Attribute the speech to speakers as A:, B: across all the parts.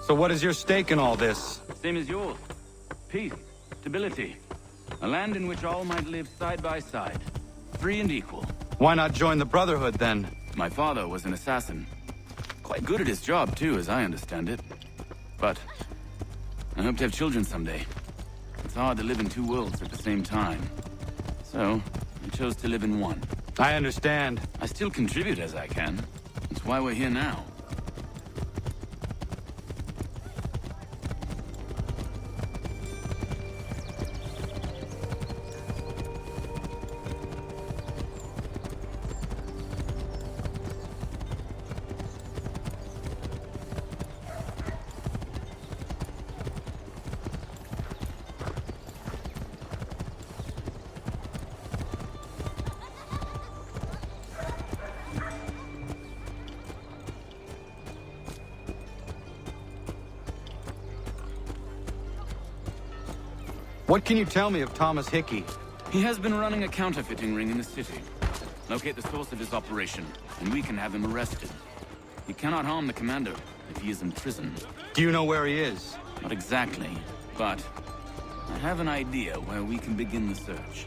A: So what is your stake in all this?
B: Same as yours. Peace, stability. A land in which all might live side by side. Free and equal.
A: Why not join the Brotherhood, then?
B: My father was an assassin. Quite good at his job, too, as I understand it. But I hope to have children someday. It's hard to live in two worlds at the same time. So, I chose to live in one.
A: I understand.
B: I still contribute as I can. That's why we're here now.
A: What can you tell me of Thomas Hickey?
B: He has been running a counterfeiting ring in the city. Locate the source of his operation, and we can have him arrested. He cannot harm the commander if he is in prison.
A: Do you know where he is?
B: Not exactly, but I have an idea where we can begin the search.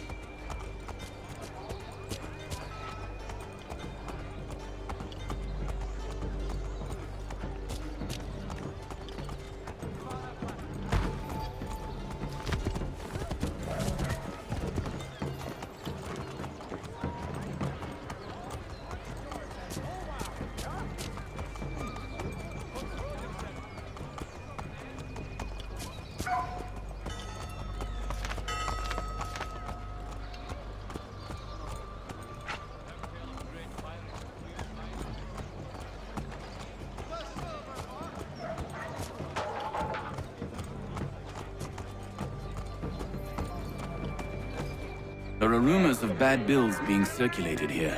B: There are rumors of bad bills being circulated here.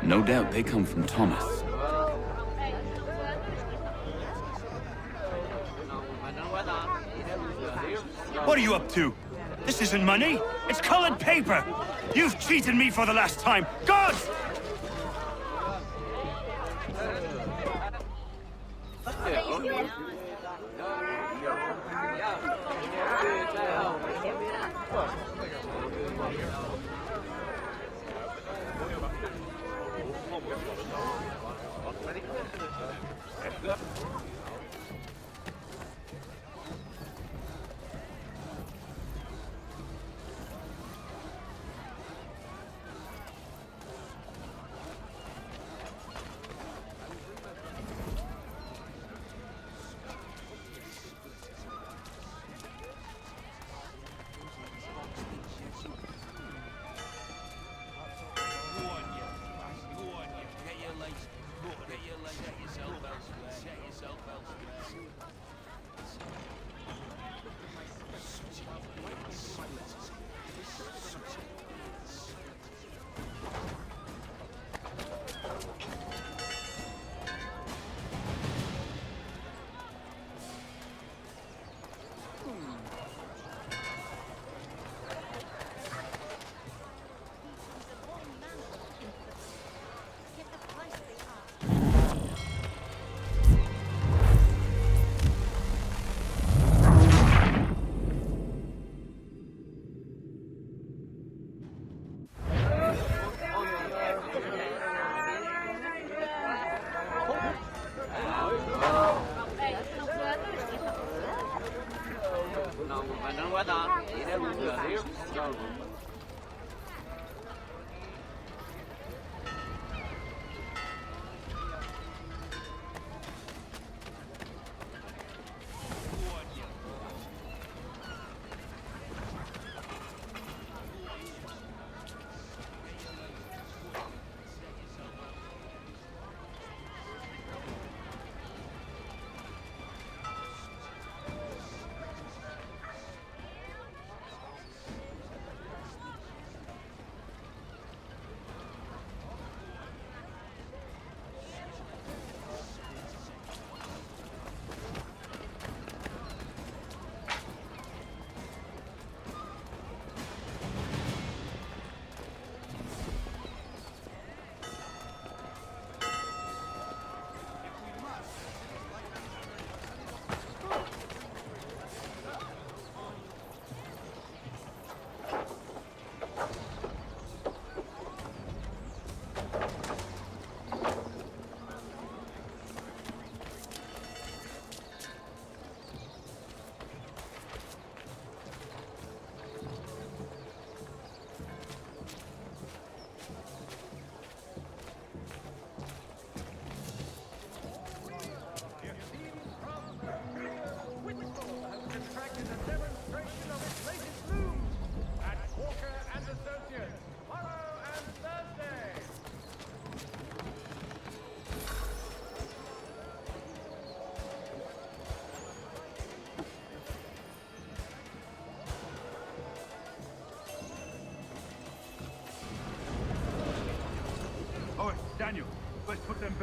B: No doubt they come from Thomas.
C: What are you up to? This isn't money. It's colored paper. You've cheated me for the last time. God!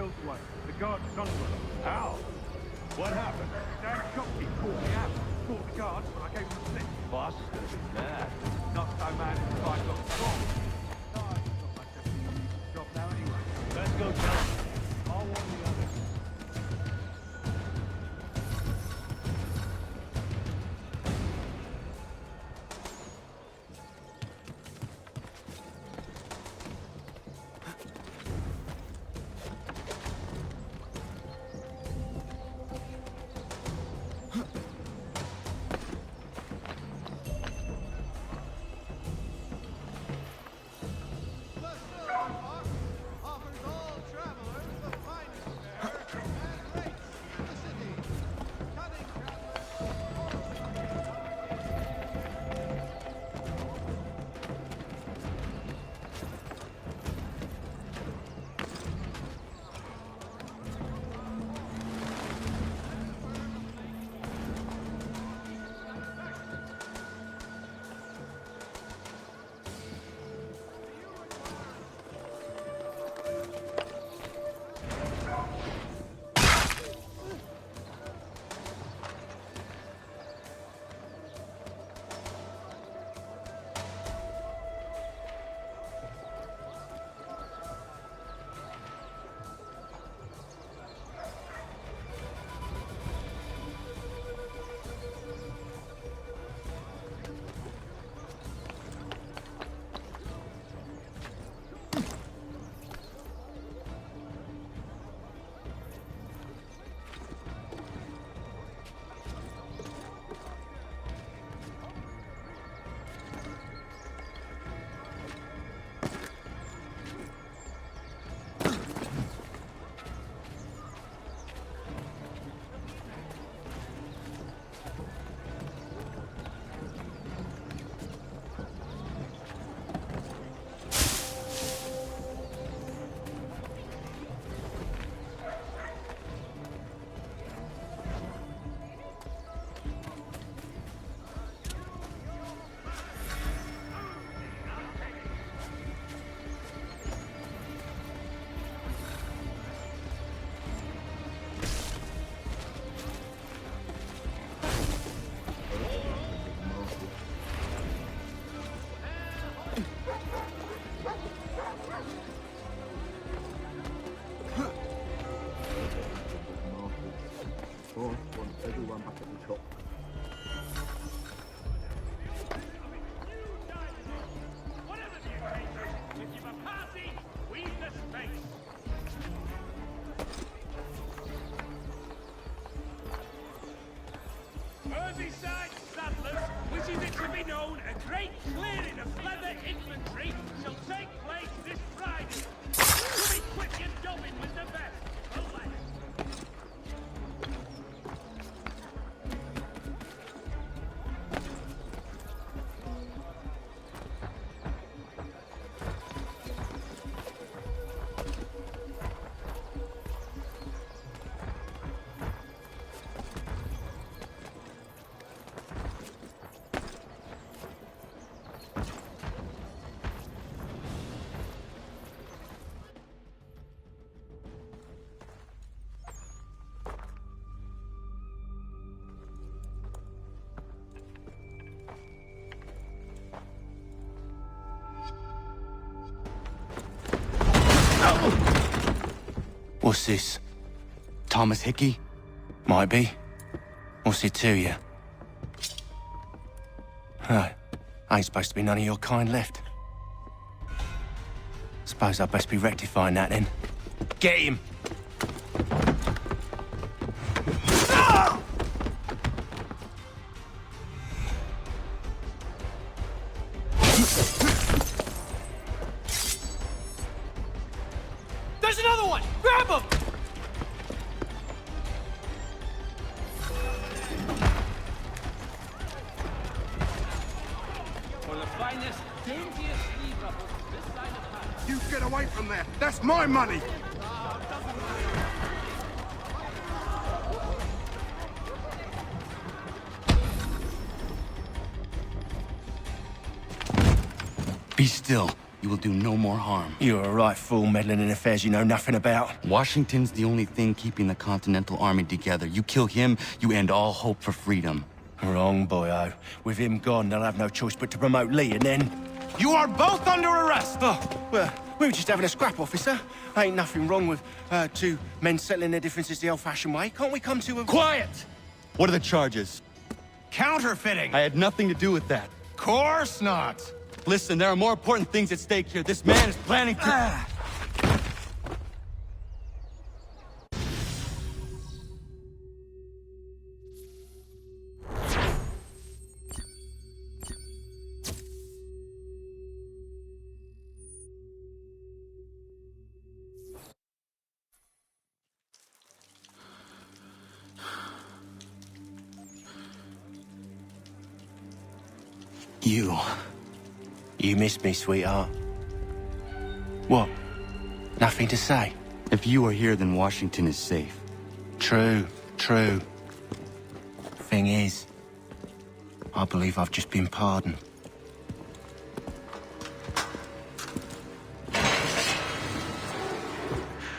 D: Filthway. The guards is onto us.
E: How? What happened?
D: Damn shopkeep caught me out. Fought the guards, but I gave him a slip.
E: Bastard is mad.
D: Not so mad if the fight got strong. No, I've got myself a job now anyway.
E: Let's go tell him. I'll warn the others.
F: Everyone back at the top.
C: Whatever the occasion, if you've a party, we've the space. Merseyside Saddlers wishes it to be known a great clearing of leather infantry shall take place this Friday. To be quick and going with the best. Away.
A: What's this? Thomas Hickey? Might be. What's it to you? Right. Ain't supposed to be none of your kind left. Suppose I best be rectifying that then. Get him!
C: There's another one! Grab him!
G: For the finest, daintiest sleeve ruffles this side of town.
F: You get away from there! That's my money!
A: Be still.
H: you will do no more harm.
A: You're a right fool meddling in affairs you know nothing about.
H: Washington's the only thing keeping the Continental Army together. You kill him, you end all hope for freedom.
A: Wrong, boyo. With him gone, they'll have no choice but to promote Lee, and then... You are both under arrest! Oh, well, we were just having a scrap, officer. Ain't nothing wrong with two men settling their differences the old-fashioned way. Can't we come to a...
H: Quiet! What are the charges?
A: Counterfeiting!
H: I had nothing to do with that.
A: Course not!
H: Listen, there are more important things at stake here. This man is planning to...
A: You missed me, sweetheart. What? Nothing to say?
H: If you are here, then Washington is safe.
A: True. Thing is, I believe I've just been pardoned.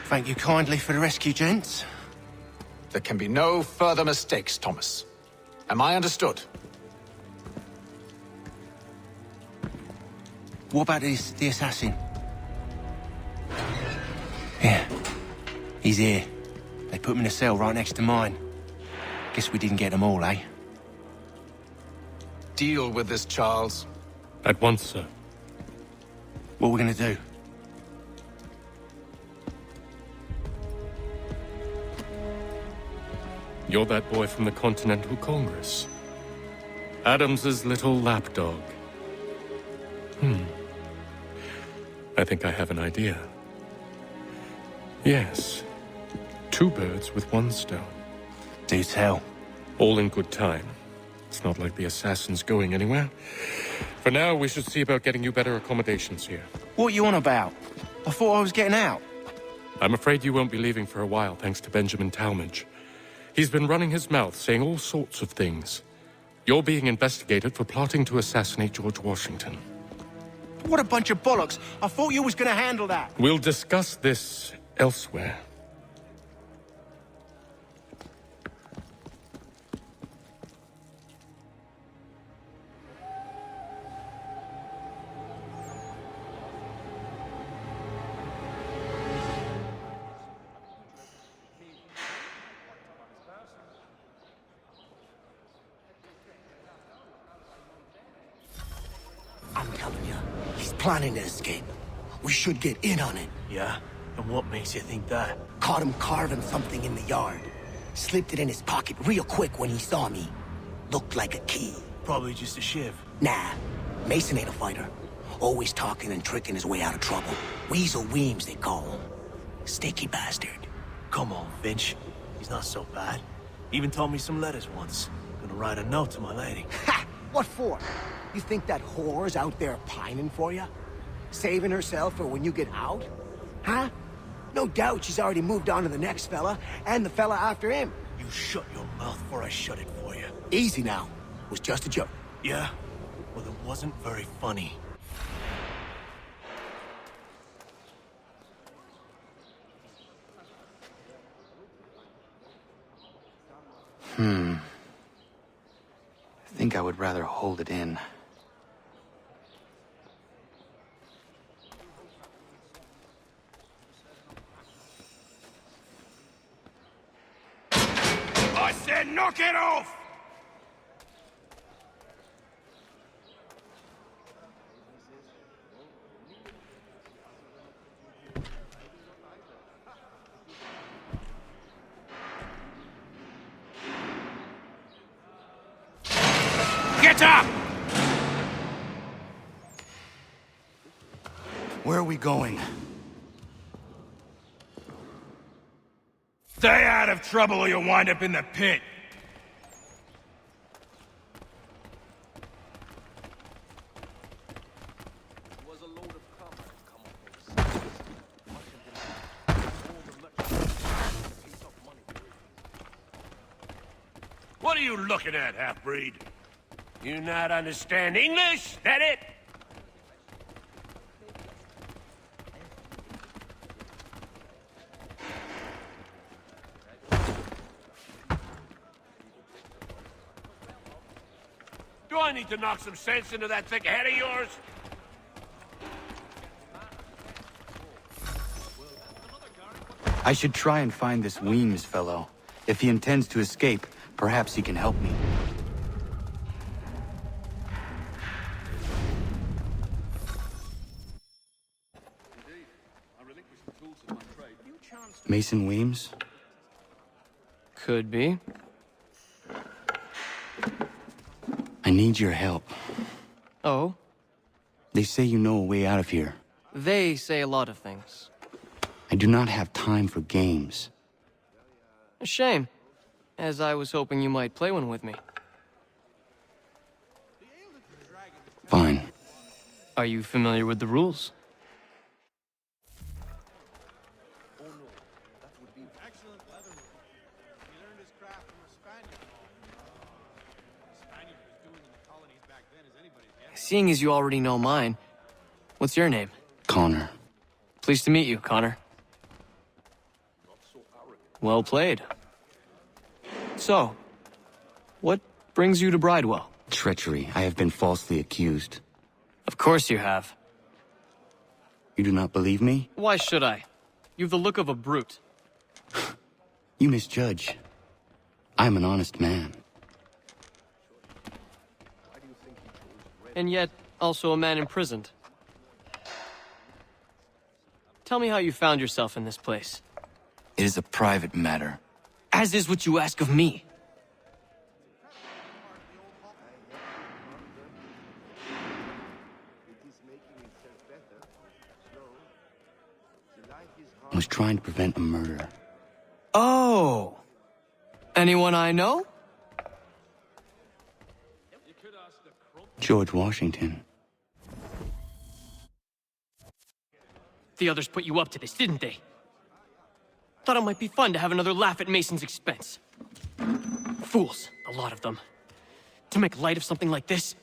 A: Thank you kindly for the rescue, gents.
I: There can be no further mistakes, Thomas. Am I understood?
A: What about the assassin? Yeah. He's here. They put him in a cell right next to mine. Guess we didn't get them all, eh?
I: Deal with this, Charles.
J: At once, sir.
A: What are we gonna do?
J: You're that boy from the Continental Congress. Adams's little lapdog. I think I have an idea. Yes. 2 birds with 1 stone.
A: Do tell.
J: All in good time. It's not like the assassin's going anywhere. For now, we should see about getting you better accommodations here.
A: What are you on about? I thought I was getting out.
J: I'm afraid you won't be leaving for a while, thanks to Benjamin Talmadge. He's been running his mouth, saying all sorts of things. You're being investigated for plotting to assassinate George Washington.
A: What a bunch of bollocks. I thought you was gonna handle that.
J: We'll discuss this elsewhere.
K: I'm telling you, he's planning to escape. We should get in on it.
L: Yeah? And what makes you think that?
K: Caught him carving something in the yard. Slipped it in his pocket real quick when he saw me. Looked like a key.
L: Probably just a shiv.
K: Nah, Mason ain't a fighter. Always talking and tricking his way out of trouble. Weasel Weems, they call him. Sticky bastard.
L: Come on, Finch. He's not so bad. Even told me some letters once. Gonna write a note to my lady.
K: Ha! What for? You think that whore's out there pining for you? Saving herself for when you get out? Huh? No doubt she's already moved on to the next fella, and the fella after him.
L: You shut your mouth before I shut it for you.
K: Easy now. Was just a joke.
L: Yeah? Well, it wasn't very funny.
H: I think I would rather hold it in.
C: I said knock it off! Get up!
H: Where are we going?
C: Stay out of trouble or you'll wind up in the pit. What are you looking at, half-breed? You not understand English? That it? Do I need to knock some sense into that thick head of yours?
H: I should try and find this Weems fellow. If he intends to escape, perhaps he can help me. Mason Weems?
G: Could be.
H: I need your help.
G: Oh?
H: They say you know a way out of here.
G: They say a lot of things.
H: I do not have time for games.
G: A shame, as I was hoping you might play one with me.
H: Fine.
G: Are you familiar with the rules? Seeing as you already know mine, what's your name?
H: Connor.
G: Pleased to meet you, Connor. Well played. So, what brings you to Bridewell?
H: Treachery. I have been falsely accused.
G: Of course you have.
H: You do not believe me?
G: Why should I? You've the look of a brute.
H: You misjudge. I'm an honest man.
G: And yet, also a man imprisoned. Tell me how you found yourself in this place.
H: It is a private matter.
G: As is what you ask of me.
H: I was trying to prevent a murder.
G: Oh! Anyone I know?
H: George Washington.
G: The others put you up to this, didn't they? Thought it might be fun to have another laugh at Mason's expense. Fools, a lot of them. To make light of something like this.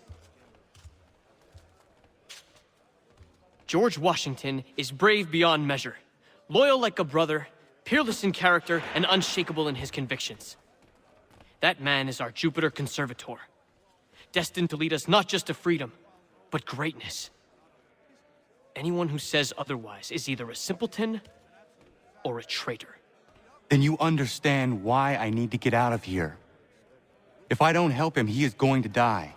G: George Washington is brave beyond measure, loyal like a brother, peerless in character, and unshakable in his convictions. That man is our Jupiter Conservator, destined to lead us not just to freedom, but greatness. Anyone who says otherwise is either a simpleton or a traitor.
H: Then you understand why I need to get out of here. If I don't help him, he is going to die.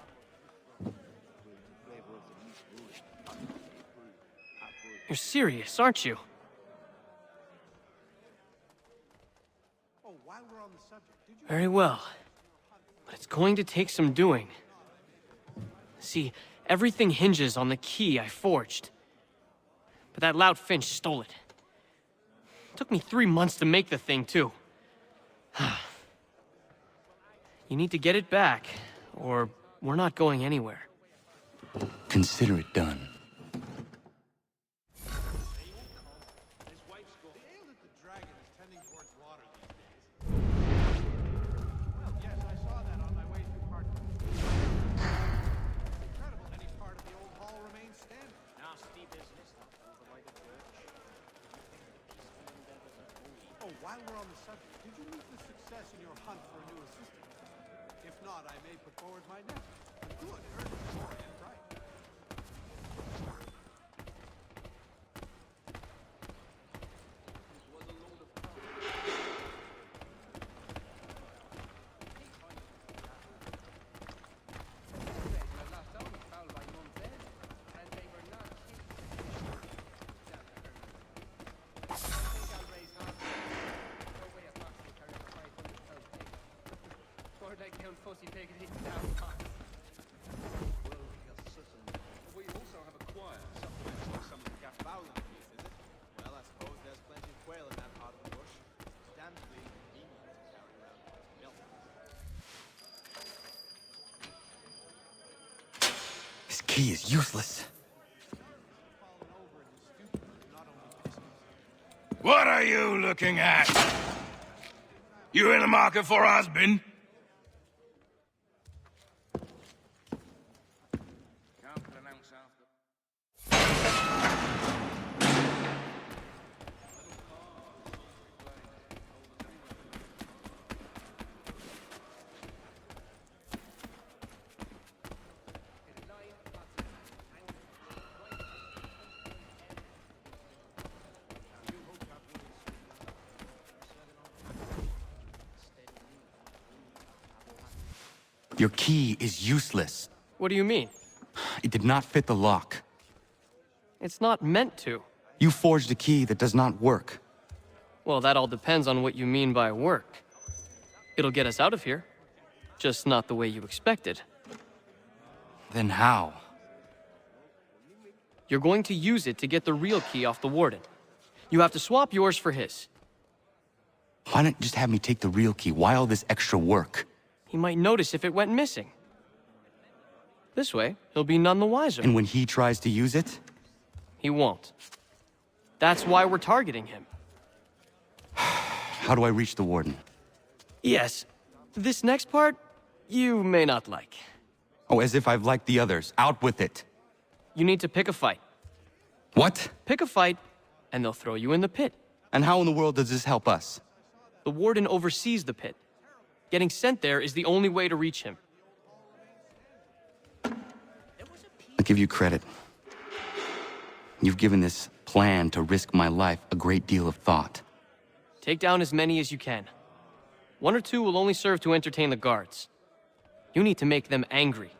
G: You're serious, aren't you? Very well. But it's going to take some doing. See, everything hinges on the key I forged. But that lout Finch stole it. Took me 3 months to make the thing, too. You need to get it back, or we're not going anywhere.
H: Consider it done.
F: While we're on the subject, did you meet with success in your hunt for a new assistant? If not, I may put forward my nephew. Good, earnest boy, and bright.
E: We also have a choir supplementing some of the Gaffowling piece, is it? Well, I suppose there's plenty of quail in that part of the bush. It's damn clean convenient to carry around milk.
H: This key is useless.
C: What are you looking at? You in the market for a husband?
H: Your key is useless.
G: What do you mean?
H: It did not fit the lock.
G: It's not meant to.
H: You forged a key that does not work.
G: Well, that all depends on what you mean by work. It'll get us out of here. Just not the way you expected.
H: Then how?
G: You're going to use it to get the real key off the Warden. You have to swap yours for his.
H: Why not just have me take the real key? Why all this extra work?
G: He might notice if it went missing. This way, he'll be none the wiser.
H: And when he tries to use it?
G: He won't. That's why we're targeting him.
H: How do I reach the Warden?
G: Yes. This next part, you may not like.
H: Oh, as if I've liked the others. Out with it.
G: You need to pick a fight.
H: What?
G: Pick a fight, and they'll throw you in the pit.
H: And how in the world does this help us?
G: The Warden oversees the pit. Getting sent there is the only way to reach him.
H: I'll give you credit. You've given this plan to risk my life a great deal of thought.
G: Take down as many as you can. 1 or 2 will only serve to entertain the guards. You need to make them angry.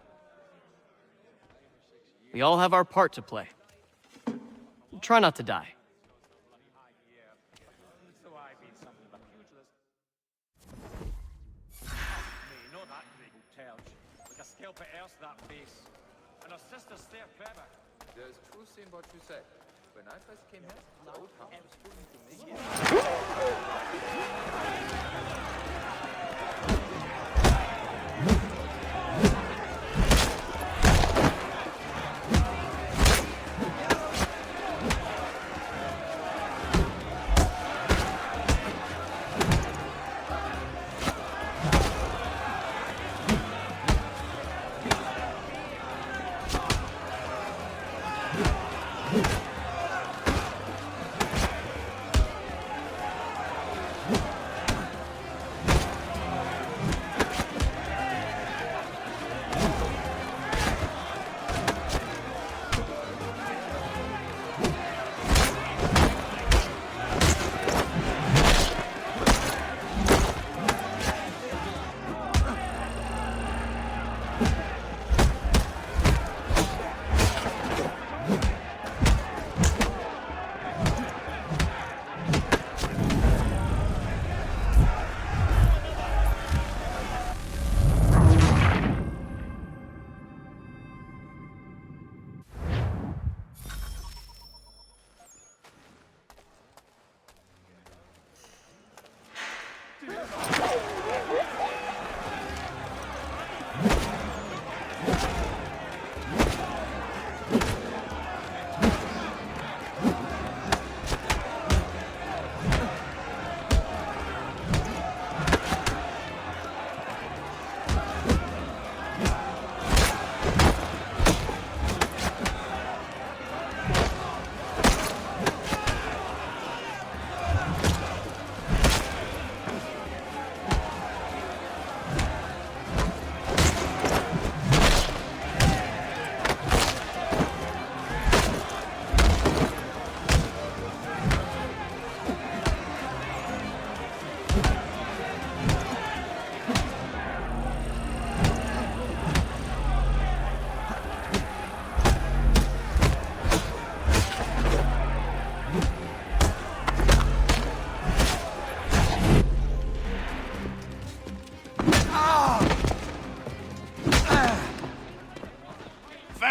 G: We all have our part to play. Try not to die.
D: There's truth in what you said. When I first came here, the old house was pulling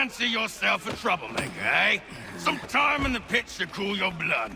A: Fancy yourself a troublemaker, eh? Some time in the pit should cool your blood.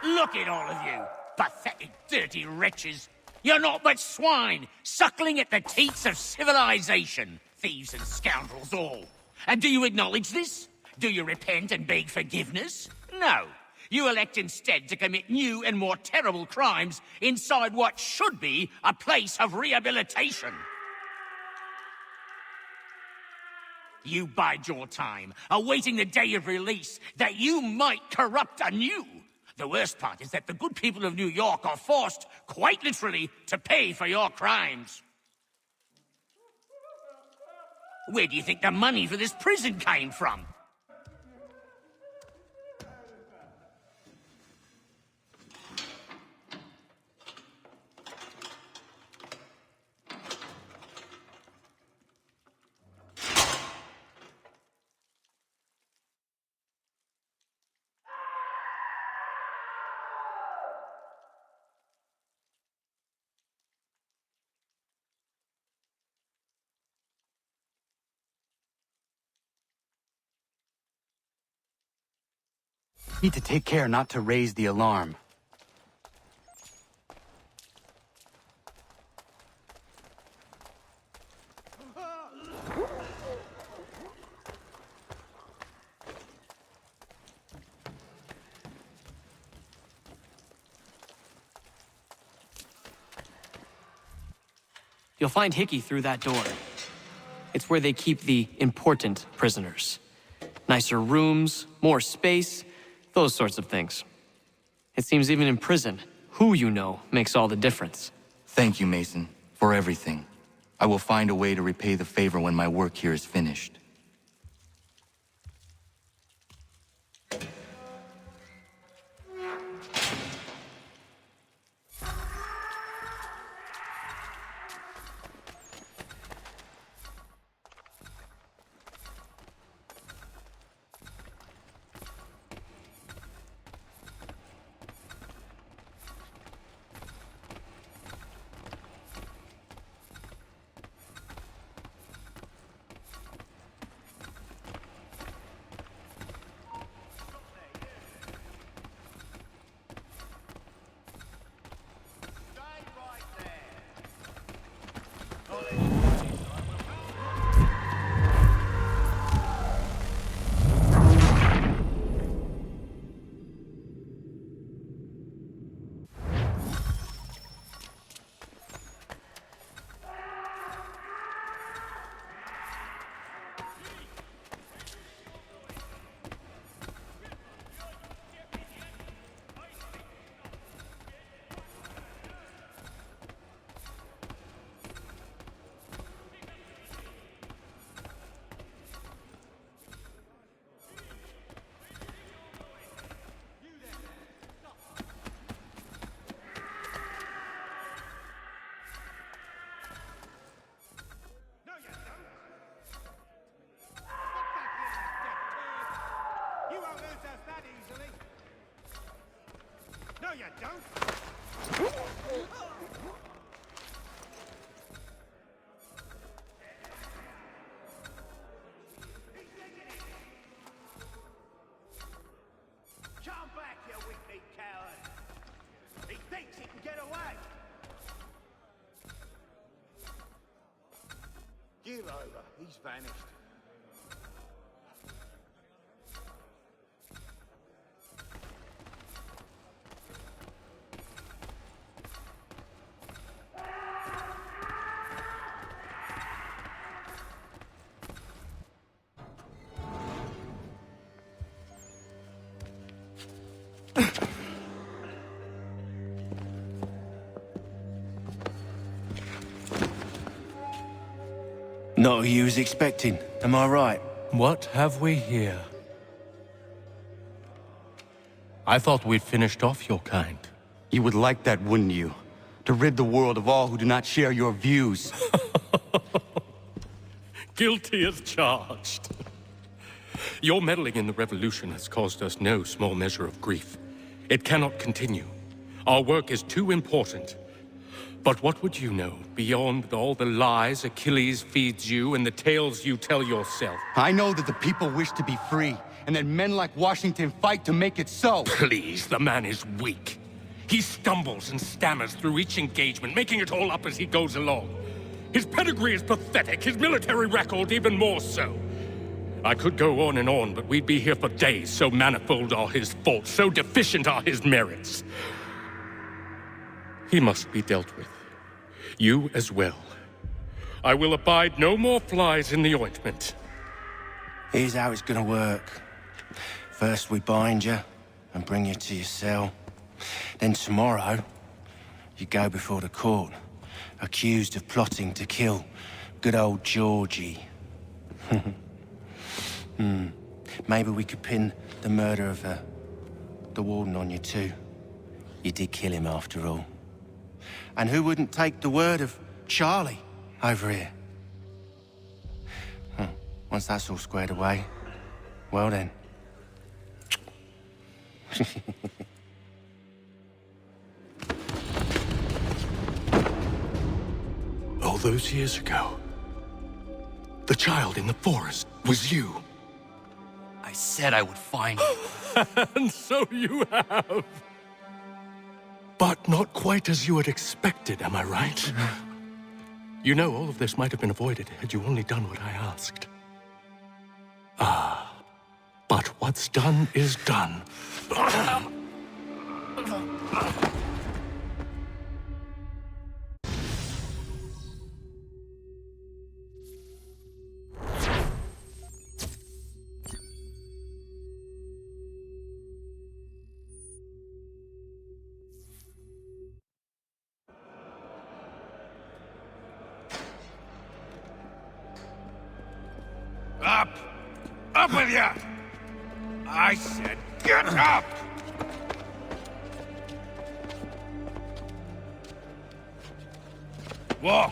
C: Look at all of you, pathetic, dirty wretches. You're not but swine, suckling at the teats of civilization. Thieves and scoundrels all. And do you acknowledge this? Do you repent and beg forgiveness? No. You elect instead to commit new and more terrible crimes inside what should be a place of rehabilitation. You bide your time, awaiting the day of release, that you might corrupt anew. The worst part is that the good people of New York are forced, quite literally, to pay for your crimes. Where do you think the money for this prison came from?
H: Need to take care not to raise the alarm.
G: You'll find Hickey through that door. It's where they keep the important prisoners. Nicer rooms, more space, those sorts of things. It seems even in prison, who you know makes all the difference.
H: Thank you, Mason, for everything. I will find a way to repay the favor when my work here is finished.
F: Give over. He's vanished.
A: Not who you was expecting, am I right?
J: What have we here? I thought we'd finished off your kind.
H: You would like that, wouldn't you? To rid the world of all who do not share your views.
J: Guilty as charged. Your meddling in the revolution has caused us no small measure of grief. It cannot continue. Our work is too important. But what would you know beyond all the lies Achilles feeds you and the tales you tell yourself?
H: I know that the people wish to be free, and that men like Washington fight to make it so.
J: Please, the man is weak. He stumbles and stammers through each engagement, making it all up as he goes along. His pedigree is pathetic, his military record even more so. I could go on, but we'd be here for days, so manifold are his faults, so deficient are his merits. He must be dealt with. You as well. I will abide no more flies in the ointment.
A: Here's how it's gonna work. First we bind you and bring you to your cell. Then tomorrow, you go before the court, accused of plotting to kill good old Georgie. Maybe we could pin the murder of the warden on you too. You did kill him after all. And who wouldn't take the word of Charlie over here? Once that's all squared away, well then.
J: All those years ago, the child in the forest was you.
K: I
H: I said I would find you.
J: And so you have. But not quite as you had expected, am I right? You know, all of this might have been avoided had you only done what I asked. Ah, but what's done is done.
C: Up! Up with ya! I said get up! Walk!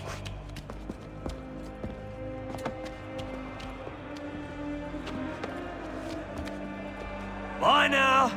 L: Bye now.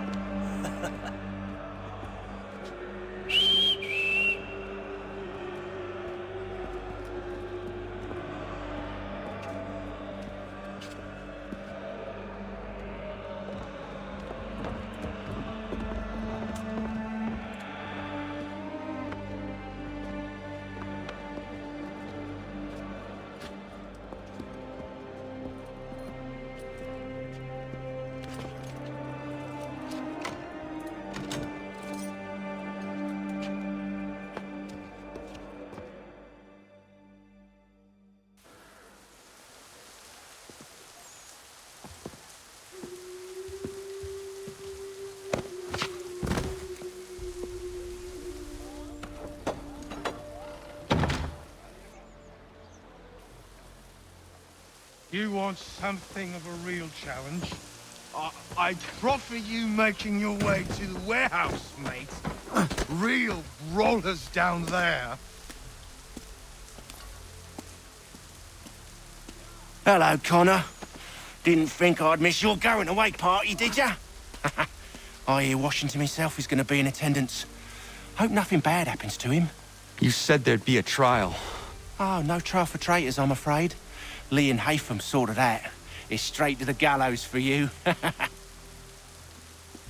F: You want something of a real challenge? I'd proffer you making your way to the warehouse, mate. Real rollers down there.
A: Hello, Connor. Didn't think I'd miss your going-away party, did ya? I hear Washington himself is going to be in attendance. Hope nothing bad happens to him.
H: You said there'd be a trial.
A: Oh, no trial for traitors, I'm afraid. Lee and Haytham sorted that. It's straight to the gallows for you.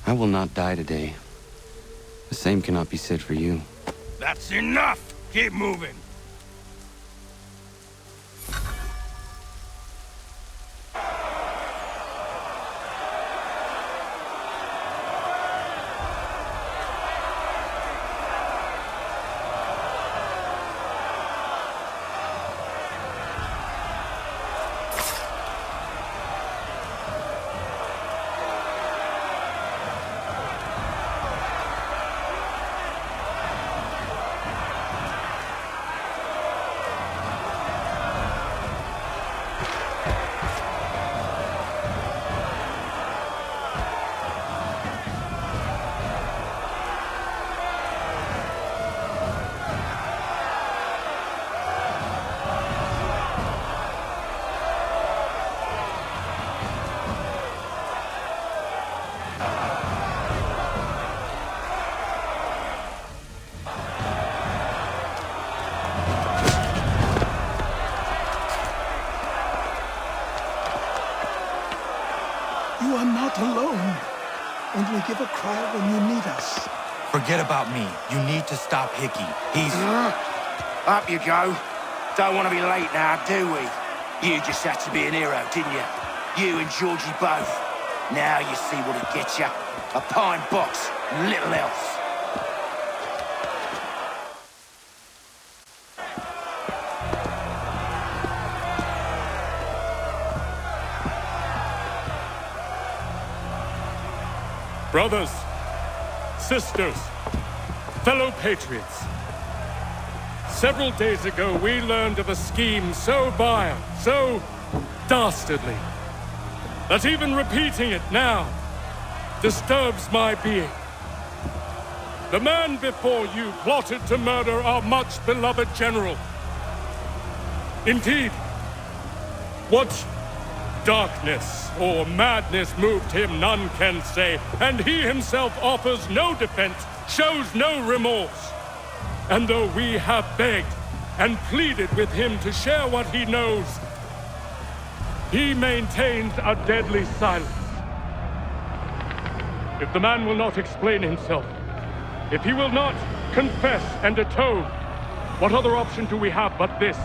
H: I will not die today. The same cannot be said for you.
C: That's enough! Keep moving!
F: You are not alone. Only give a cry when you need us.
H: Forget about me. You need to stop Hickey. He's...
A: Up you go. Don't want to be late now, do we? You just had to be an hero, didn't you? You and Georgie both. Now you see what it gets you. A pine box, little else.
J: Brothers, sisters, fellow patriots. Several days ago, we learned of a scheme so vile, so dastardly, that even repeating it now disturbs my being. The man before you plotted to murder our much-beloved general. Indeed, what darkness or madness moved him, none can say, and he himself offers no defense, shows no remorse. And though we have begged and pleaded with him to share what he knows, he maintains a deadly silence. If the man will not explain himself, if he will not confess and atone, what other option do we have but this?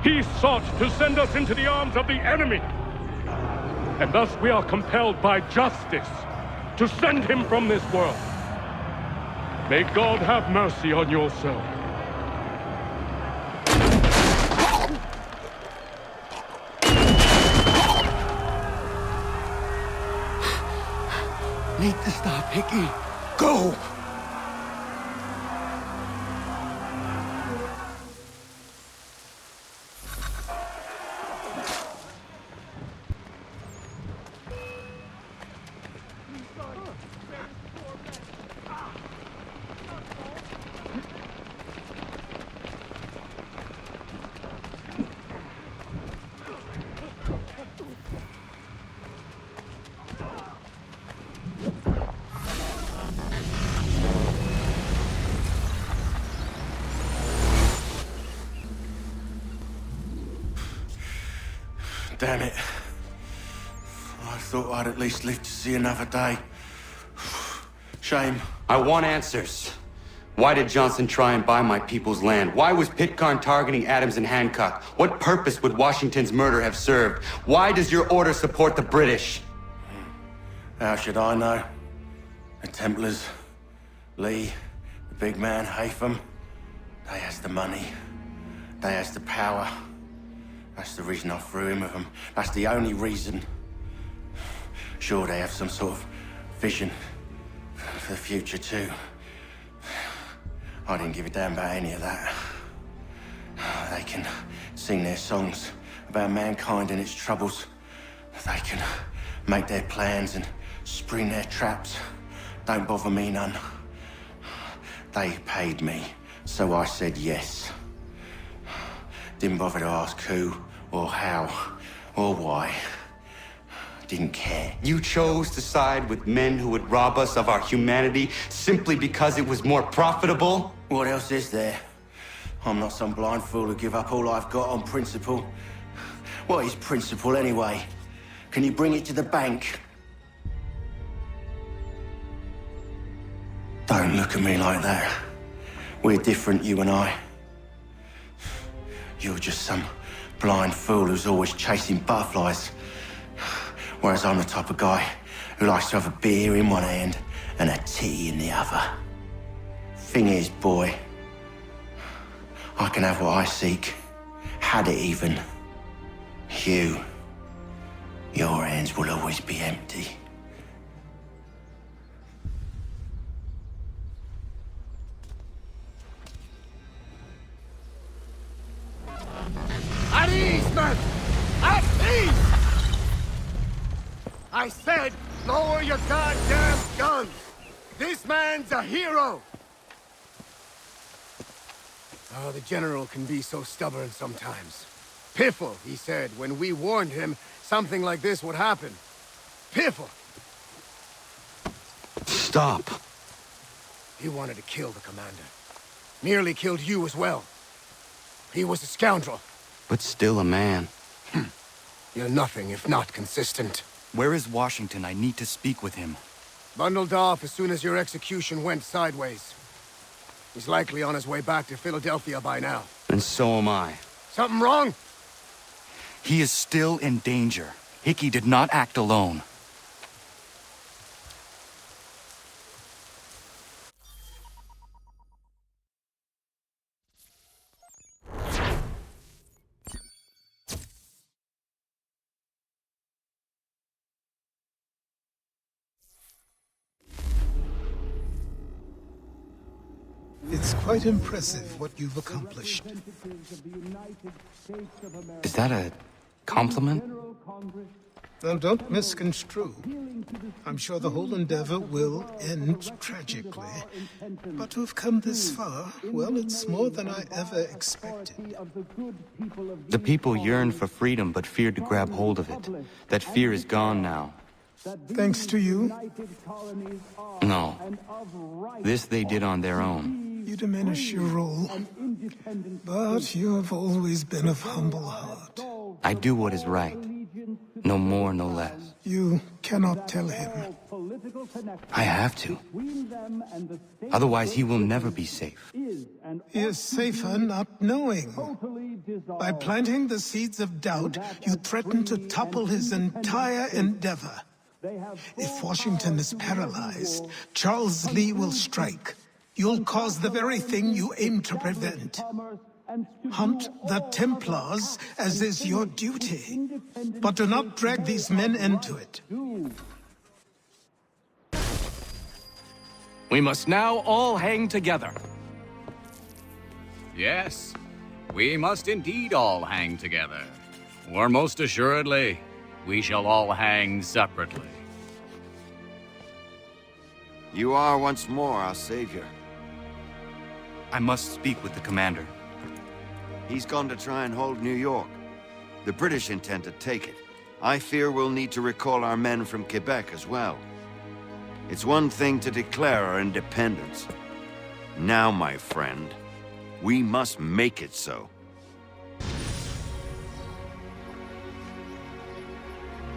J: He sought to send us into the arms of the enemy. And thus we are compelled by justice to send him from this world. May God have mercy on your soul.
A: Need to stop, Hickey. Go! Damn it. I thought I'd at least live to see another day. Shame.
H: I want answers. Why did Johnson try and buy my people's land? Why was Pitcairn targeting Adams and Hancock? What purpose would Washington's murder have served? Why does your order support the British?
A: How should I know? The Templars, Lee, the big man, Haytham, they has the money. They has the power. That's the reason I threw in with them. That's the only reason. Sure, they have some sort of vision for the future, too. I didn't give a damn about any of that. They can sing their songs about mankind and its troubles. They can make their plans and spring their traps. Don't bother me none. They paid me, so I said yes. Didn't bother to ask who, or how, or why. Didn't care.
H: You chose to side with men who would rob us of our humanity simply because it was more profitable?
A: What else is there? I'm not some blind fool who give up all I've got on principle. What is principle anyway? Can you bring it to the bank? Don't look at me like that. We're different, you and I. You're just some blind fool who's always chasing butterflies. Whereas I'm the type of guy who likes to have a beer in one hand and a tea in the other. Thing is, boy, I can have what I seek. Had it even. Your hands will always be empty.
K: At ease, men! At ease! I said, lower your goddamn guns! This man's a hero! Oh, the General can be so stubborn sometimes. Piffle, he said, when we warned him something like this would happen. Piffle!
H: Stop.
K: He wanted to kill the commander. Nearly killed you as well. He was a scoundrel.
H: But still a man.
K: You're nothing if not consistent.
H: Where is Washington? I need to speak with him.
K: Bundled off as soon as your execution went sideways. He's likely on his way back to Philadelphia by now.
H: And so am I.
K: Something wrong?
H: He is still in danger. Hickey did not act alone.
M: It's quite impressive what you've accomplished.
H: Is that a compliment?
M: Now, don't misconstrue. I'm sure the whole endeavor will end tragically. But to have come this far, well, it's more than I ever expected.
H: The people yearned for freedom but feared to grab hold of it. That fear is gone now.
M: Thanks to you?
H: No. This they did on their own.
M: You diminish your role. But you have always been of humble heart.
H: I do what is right. No more, no less.
M: You cannot tell him.
H: I have to. Otherwise, he will never be safe.
M: He is safer not knowing. By planting the seeds of doubt, you threaten to topple his entire endeavor. If Washington is paralyzed, Charles Lee will strike. You'll cause the very thing you aim to prevent. Hunt the Templars, as is your duty. But do not drag these men into it.
I: We must now all hang together.
N: Yes, we must indeed all hang together. Or most assuredly, we shall all hang separately.
O: You are once more our savior.
H: I must speak with the commander.
O: He's gone to try and hold New York. The British intend to take it. I fear we'll need to recall our men from Quebec as well. It's one thing to declare our independence. Now, my friend, we must make it so.